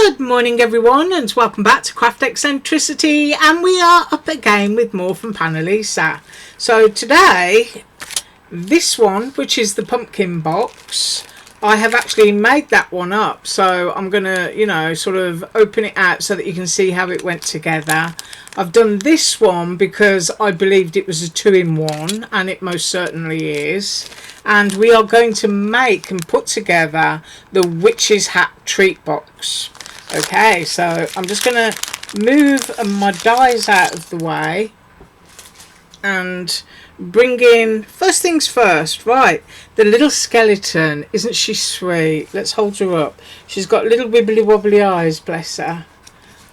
Good morning everyone, and welcome back to Craft Eccentricity, and we are up again with more from Panalisa. So today, this one, which is the pumpkin box, I have actually made that one up, so I'm gonna, sort of open it out so that you can see how it went together. I've done this one because I believed it was a 2-in-1, and it most certainly is. And we are going to make and put together the witch's hat treat box. Okay, so I'm just going to move my dies out of the way and bring in, first things first, right, the little skeleton. Isn't she sweet? Let's hold her up. She's got little wibbly wobbly eyes, bless her.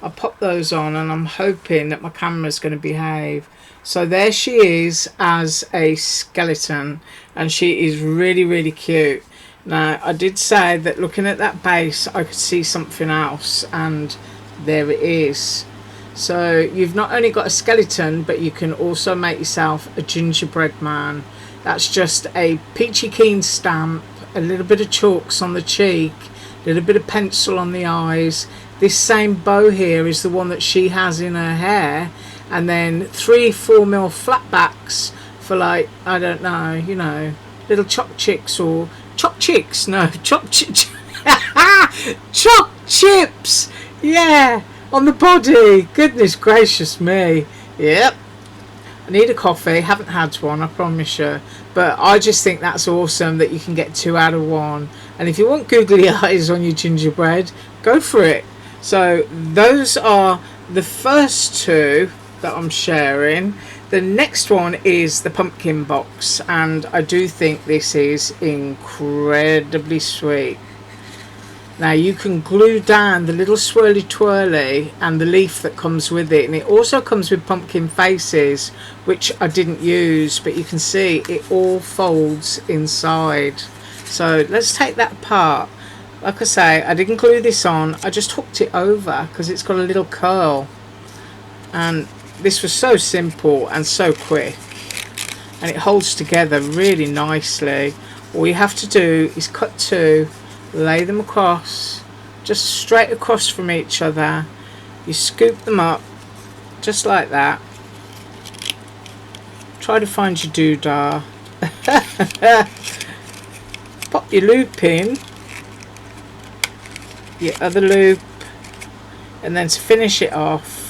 I'll pop those on, and I'm hoping that my camera's going to behave. So there she is as a skeleton, and she is really cute. Now, I did say that looking at that base I could see something else, and there it is. So you've not only got a skeleton, but you can also make yourself a gingerbread man. That's just a peachy keen stamp, a little bit of chalks on the cheek, a little bit of pencil on the eyes. This same bow here is the one that she has in her hair, and then 3-4mm flatbacks for, like, I don't know, little choc chips, or choc chips, no, choc chips, choc chips, yeah, on the body. Goodness gracious me. Yep, I need a coffee. Haven't had one, I promise you, but I just think that's awesome that you can get 2 out of 1. And if you want googly eyes on your gingerbread, go for it. So those are the first 2 that I'm sharing. The next one is the pumpkin box, and I do think this is incredibly sweet. Now you can glue down the little swirly twirly and the leaf that comes with it, and it also comes with pumpkin faces, which I didn't use, but you can see it all folds inside. So let's take that apart. Like I say, I didn't glue this on, I just hooked it over because it's got a little curl, and this was so simple and so quick, and it holds together really nicely. All you have to do is cut 2, lay them across, just straight across from each other. You scoop them up just like that. Try to find your doodah. Pop your loop in, your other loop, and then to finish it off,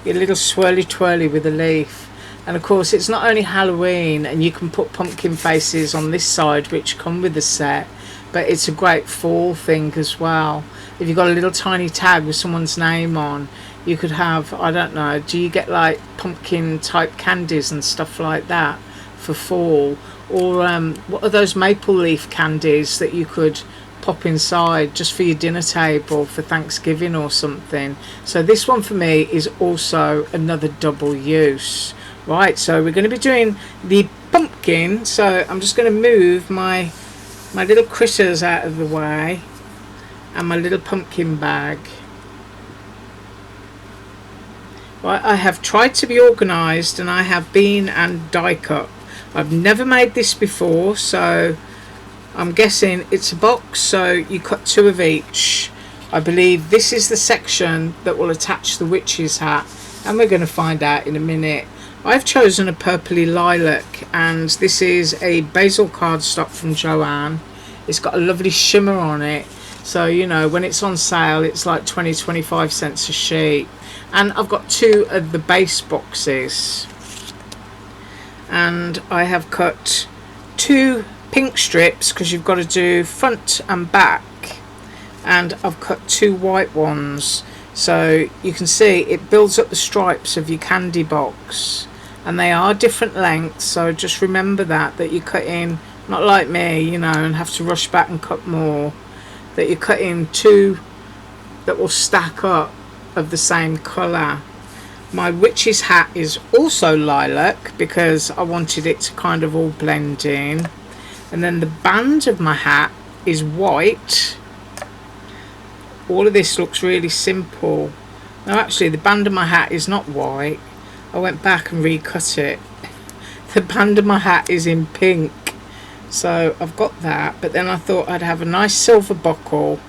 your little swirly twirly with a leaf. And of course it's not only Halloween, and you can put pumpkin faces on this side which come with the set, but it's a great fall thing as well. If you've got a little tiny tag with someone's name on, you could have, I don't know, do you get like pumpkin type candies and stuff like that for fall? Or what are those maple leaf candies that you could pop inside just for your dinner table for Thanksgiving or something? So this one for me is also another double use. Right, so we're going to be doing the pumpkin, so I'm just going to move my little critters out of the way and my little pumpkin bag. Right, I have tried to be organised, and I have been and die cut. I've never made this before, so I'm guessing it's a box, so you cut 2 of each. I believe this is the section that will attach the witch's hat, and we're going to find out in a minute. I've chosen a purpley lilac, and this is a basil cardstock from Joanne. It's got a lovely shimmer on it, so when it's on sale it's like 20-25 cents a sheet. And I've got 2 of the base boxes, and I have cut 2 pink strips because you've got to do front and back, and I've cut 2 white ones, so you can see it builds up the stripes of your candy box, and they are different lengths, so just remember that you're cutting, not like me, and have to rush back and cut more, that you're cutting 2 that will stack up of the same colour. My witch's hat is also lilac because I wanted it to kind of all blend in. And then the band of my hat is white. All of this looks really simple. Now actually the band of my hat is not white. I went back and recut it. The band of my hat is in pink. So I've got that, but then I thought I'd have a nice silver buckle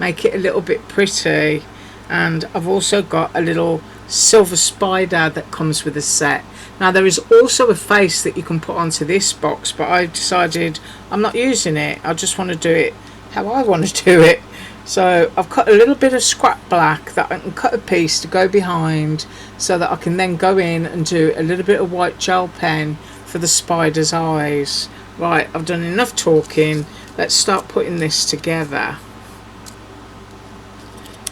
make it a little bit pretty. And I've also got a little silver spider that comes with the set. Now there is also a face that you can put onto this box, but I decided I'm not using it. I just want to do it how I want to do it. So I've cut a little bit of scrap black that I can cut a piece to go behind, so that I can then go in and do a little bit of white gel pen for the spider's eyes. Right, I've done enough talking. Let's start putting this together.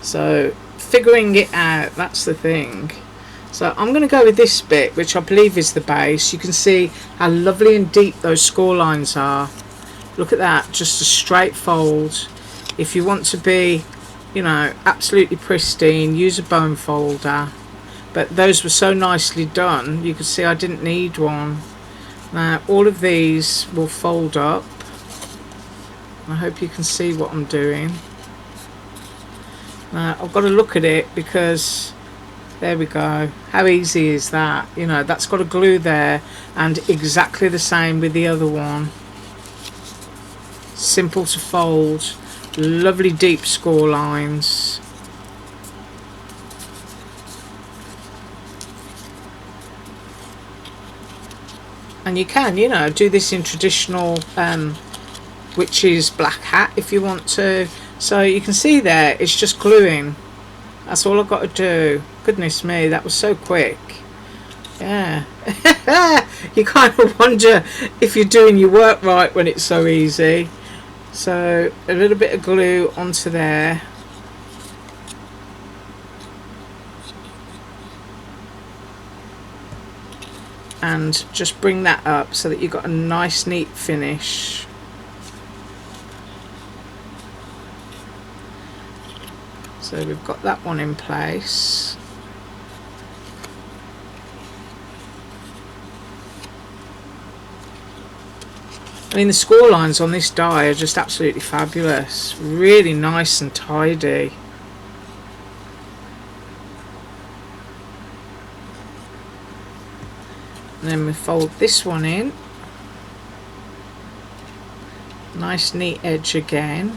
So figuring it out, that's the thing. So I'm going to go with this bit, which I believe is the base. You can see how lovely and deep those score lines are. Look at that, just a straight fold. If you want to be, you know, absolutely pristine, use a bone folder. But those were so nicely done, you could see I didn't need one. Now all of these will fold up. I hope you can see what I'm doing. Now I've got to look at it, because there we go. How easy is that? You know, that's got a glue there, and exactly the same with the other one. Simple to fold, lovely deep score lines. And you can, you know, do this in traditional witch's black hat if you want to. So you can see there, it's just gluing. That's all I've got to do. Goodness me, that was so quick. Yeah. You kind of wonder if you're doing your work right when it's so easy. So a little bit of glue onto there. And just bring that up so that you've got a nice neat finish. So we've got that one in place. I mean, the score lines on this die are just absolutely fabulous. Really nice and tidy. And then we fold this one in. Nice neat edge again.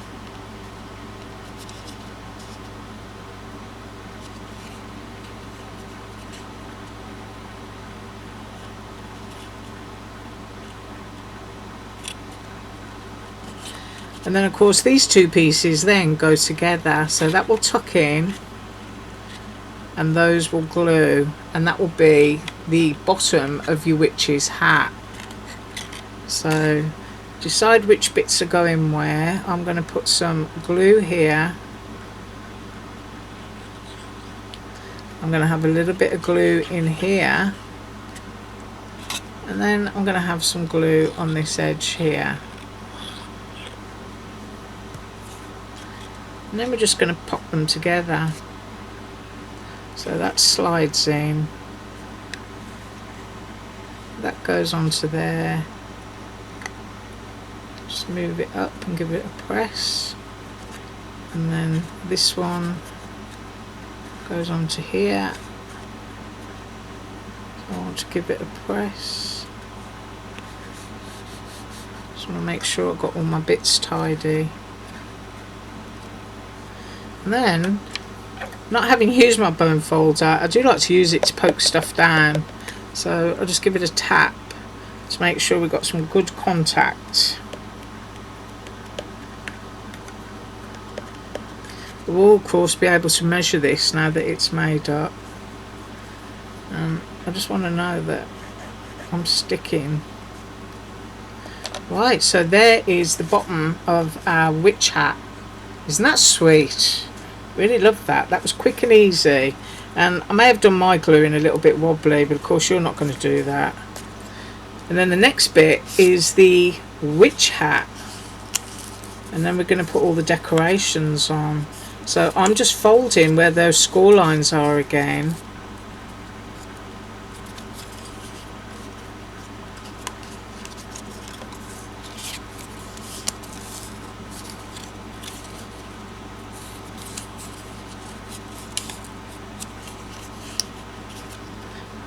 And then of course these two pieces then go together, so that will tuck in and those will glue, and that will be the bottom of your witch's hat. So decide which bits are going where. I'm going to put some glue here. I'm going to have a little bit of glue in here, and then I'm going to have some glue on this edge here. And then we're just going to pop them together. So that slides in. That goes onto there. Just move it up and give it a press. And then this one goes onto here. So I want to give it a press. Just want to make sure I've got all my bits tidy. And then, not having used my bone folder, I do like to use it to poke stuff down. So I'll just give it a tap to make sure we've got some good contact. We'll of course be able to measure this now that it's made up. I just want to know that I'm sticking. Right, so there is the bottom of our witch hat. Isn't that sweet? Really love that. That was quick and easy. And I may have done my gluing a little bit wobbly, but of course you're not going to do that. And then the next bit is the witch hat. And then we're going to put all the decorations on. So I'm just folding where those score lines are again.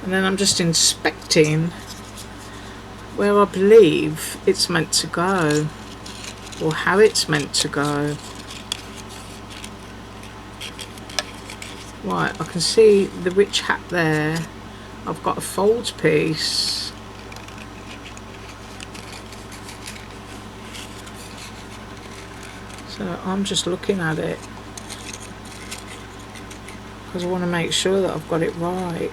And then I'm just inspecting where I believe it's meant to go, or how it's meant to go. Right, I can see the witch hat there. I've got a fold piece. So I'm just looking at it because I want to make sure that I've got it right.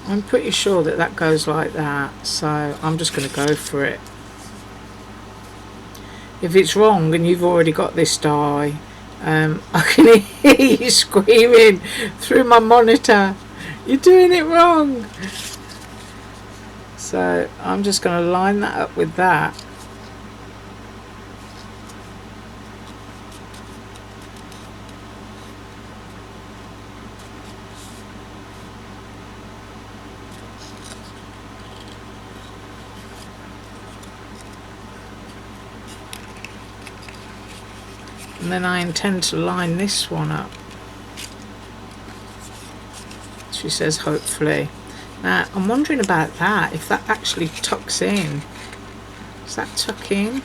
I'm pretty sure that that goes like that, so I'm just going to go for it. If it's wrong and you've already got this die, I can hear you screaming through my monitor, "You're doing it wrong!" So I'm just going to line that up with that. And then I intend to line this one up. She says hopefully. Now I'm wondering about that, if that actually tucks in. Does that tuck in?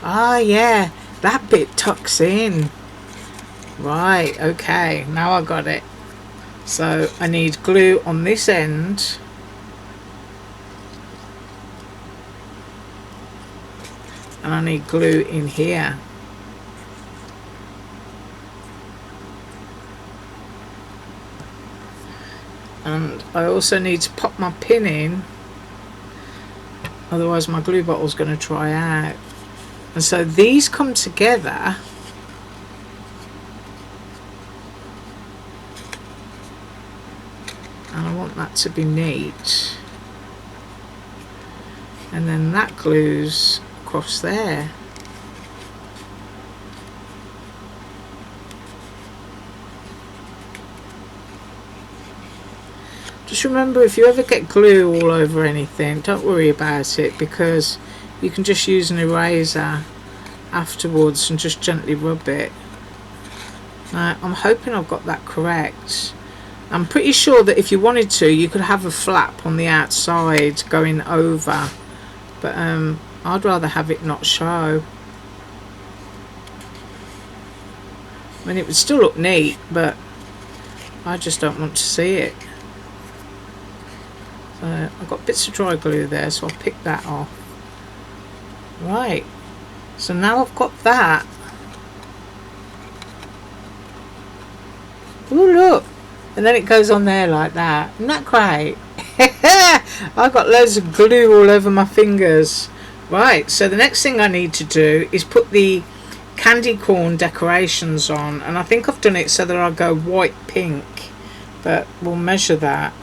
Ah yeah, that bit tucks in. Right, okay, now I got it. So I need glue on this end. And I need glue in here. And I also need to pop my pin in, otherwise my glue bottle's going to dry out. And so these come together, and I want that to be neat, and then that glues across there. Just remember, if you ever get glue all over anything, don't worry about it, because you can just use an eraser afterwards and just gently rub it. Now I'm hoping I've got that correct. I'm pretty sure that if you wanted to, you could have a flap on the outside going over, but I'd rather have it not show. I mean, it would still look neat, but I just don't want to see it. I've got bits of dry glue there, so I'll pick that off. Right, so now I've got that. Oh look, and then it goes on there like that. Isn't that great? I've got loads of glue all over my fingers. Right, so the next thing I need to do is put the candy corn decorations on, and I think I've done it so that I'll go white pink, but we'll measure that.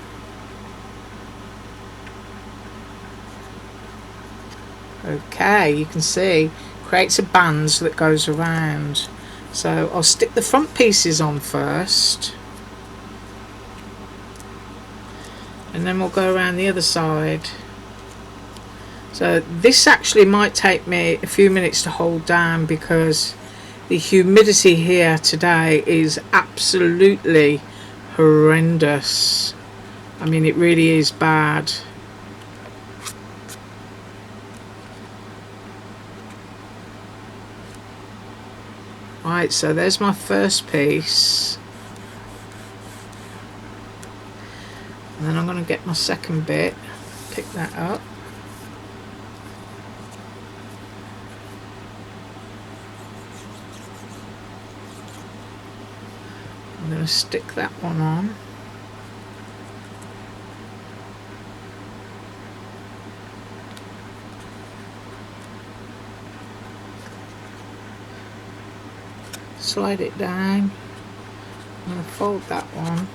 Okay, you can see creates a band that goes around. So I'll stick the front pieces on first, and then we'll go around the other side. So this actually might take me a few minutes to hold down, because the humidity here today is absolutely horrendous. I mean, it really is bad. Right, so there's my first piece, and then I'm going to get my second bit, pick that up, I'm going to stick that one on. Slide it down. I'm going to fold that one.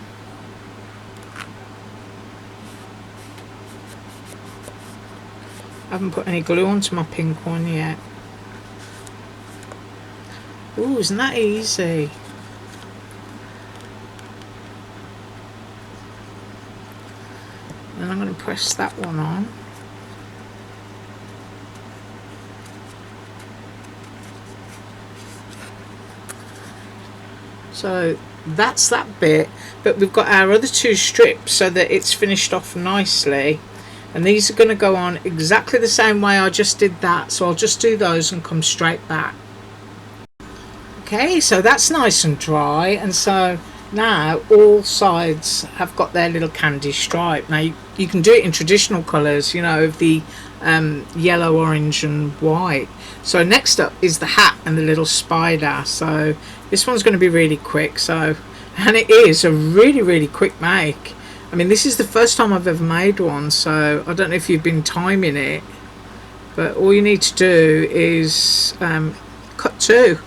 I haven't put any glue onto my pink one yet. Ooh, isn't that easy? Then I'm going to press that one on. So that's that bit, but we've got our other two strips so that it's finished off nicely, and these are going to go on exactly the same way I just did that, so I'll just do those and come straight back. Okay, so that's nice and dry, and so now all sides have got their little candy stripe. Now you can do it in traditional colours, you know, of the yellow, orange and white. So next up is the hat and the little spider. So this one's going to be really quick, so, and it is a really quick make. I mean, this is the first time I've ever made one, so I don't know if you've been timing it, but all you need to do is cut two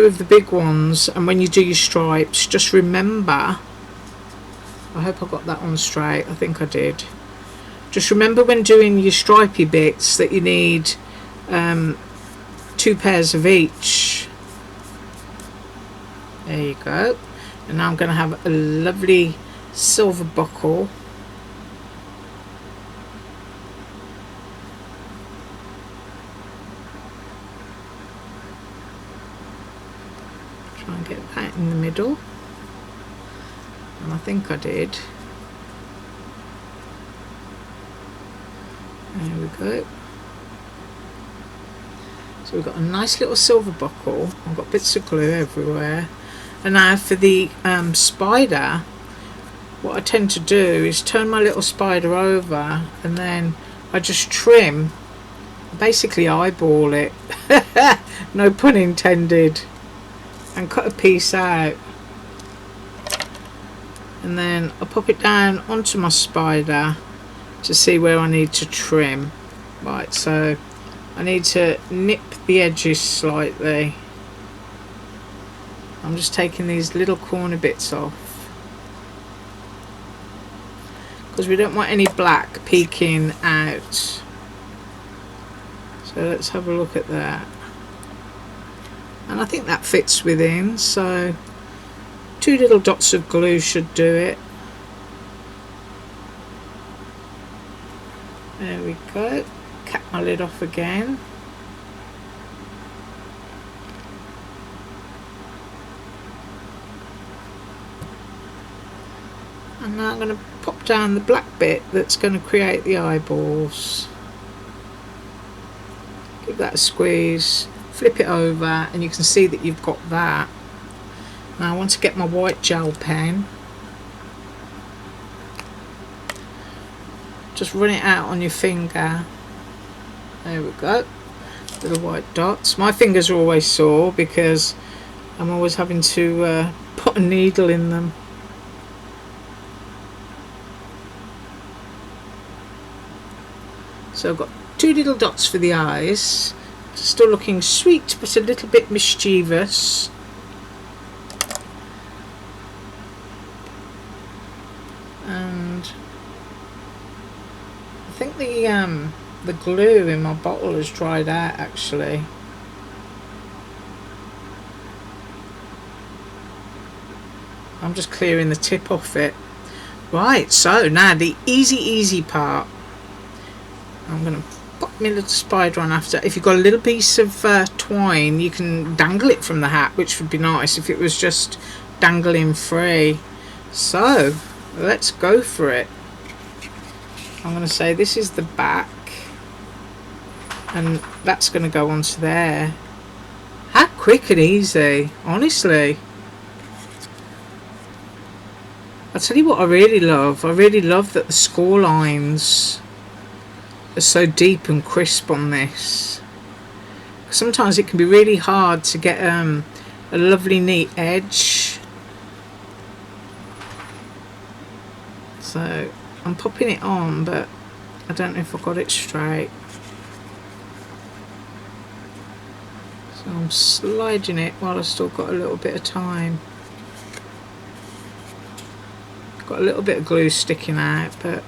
of the big ones, and when you do your stripes, just remember, I hope I got that on straight, I think I did, just remember when doing your stripy bits that you need 2 pairs of each. There you go. And now I'm going to have a lovely silver buckle. Try and get that in the middle. And I think I did. There we go. So we've got a nice little silver buckle. I've got bits of glue everywhere. And now for the spider, what I tend to do is turn my little spider over, and then I just trim, basically eyeball it, no pun intended, and cut a piece out. And then I pop it down onto my spider to see where I need to trim. Right, so I need to nip the edges slightly. I'm just taking these little corner bits off because we don't want any black peeking out. So let's have a look at that. And I think that fits within, so 2 little dots of glue should do it. There we go. Cap my lid off again. And now I'm going to pop down the black bit that's going to create the eyeballs. Give that a squeeze, flip it over, and you can see that you've got that. Now I want to get my white gel pen. Just run it out on your finger. There we go. Little white dots. My fingers are always sore because I'm always having to put a needle in them. So I've got 2 little dots for the eyes. Still looking sweet, but a little bit mischievous. And I think the glue in my bottle has dried out actually. I'm just clearing the tip off it. Right, so now the easy part. I'm going to pop my little spider on after. If you've got a little piece of twine, you can dangle it from the hat, which would be nice if it was just dangling free. So let's go for it. I'm going to say this is the back, and that's going to go onto there. How quick and easy, honestly. I'll tell you what I really love that the score lines are so deep and crisp on this. Sometimes it can be really hard to get a lovely neat edge. So I'm popping it on, but I don't know if I got it straight. So I'm sliding it while I've still got a little bit of time. Got a little bit of glue sticking out, but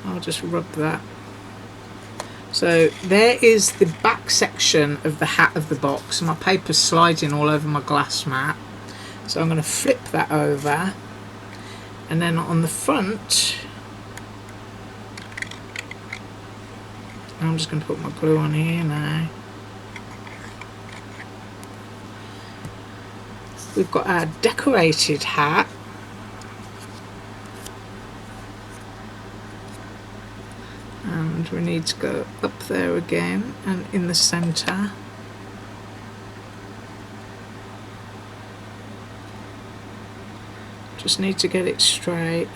I'll just rub that. So there is the back section of the hat of the box. My paper's sliding all over my glass mat. So I'm going to flip that over. And then on the front, I'm just going to put my glue on here now. we've got our decorated hat. And we need to go up there again and in the centre. Just need to get it straight.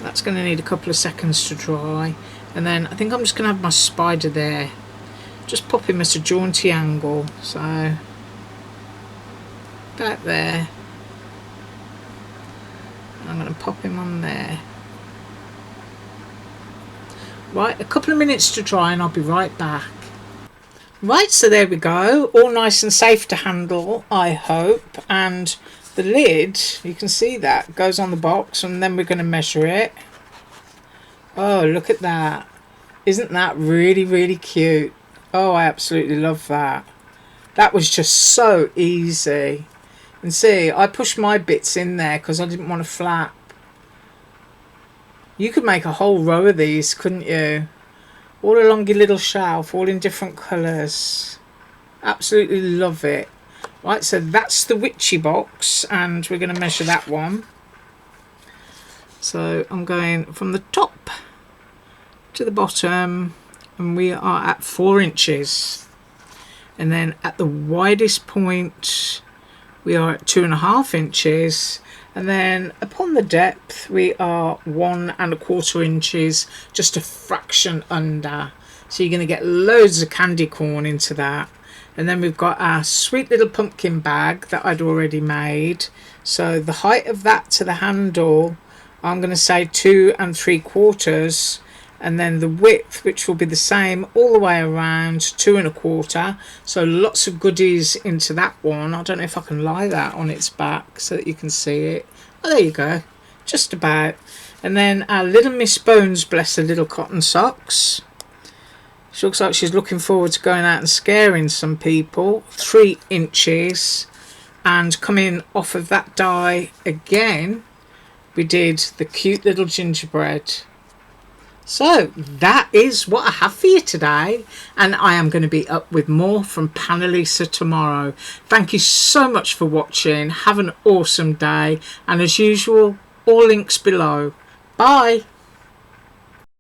That's going to need a couple of seconds to dry, and then I think I'm just going to have my spider there, just pop him at a jaunty angle, so about there. I'm going to pop him on there. Right, a couple of minutes to dry and I'll be right back. Right, so there we go, all nice and safe to handle, I hope. And the lid, you can see that, goes on the box, and then we're going to measure it. Oh, look at that. Isn't that really, really cute? Oh, I absolutely love that. That was just so easy. And see, I pushed my bits in there because I didn't want to flap. You could make a whole row of these, couldn't you? All along your little shelf, all in different colours. Absolutely love it. Right, so that's the witchy box, and we're going to measure that one. So I'm going from the top to the bottom, and we are at 4 inches. And then at the widest point, we are at 2.5 inches. And then upon the depth, we are 1.25 inches, just a fraction under. So you're going to get loads of candy corn into that. And then we've got our sweet little pumpkin bag that I'd already made. So the height of that to the handle, I'm going to say 2 3/4. And then the width, which will be the same all the way around, 2 1/4. So lots of goodies into that one. I don't know if I can lie that on its back so that you can see it. Oh, there you go, just about. And then our little Miss Bones, bless her little cotton socks. She looks like she's looking forward to going out and scaring some people. 3 inches. And coming off of that die again, we did the cute little gingerbread. So that is what I have for you today, and I am going to be up with more from Panalisa tomorrow. Thank you so much for watching. Have an awesome day, and as usual, all links below. Bye.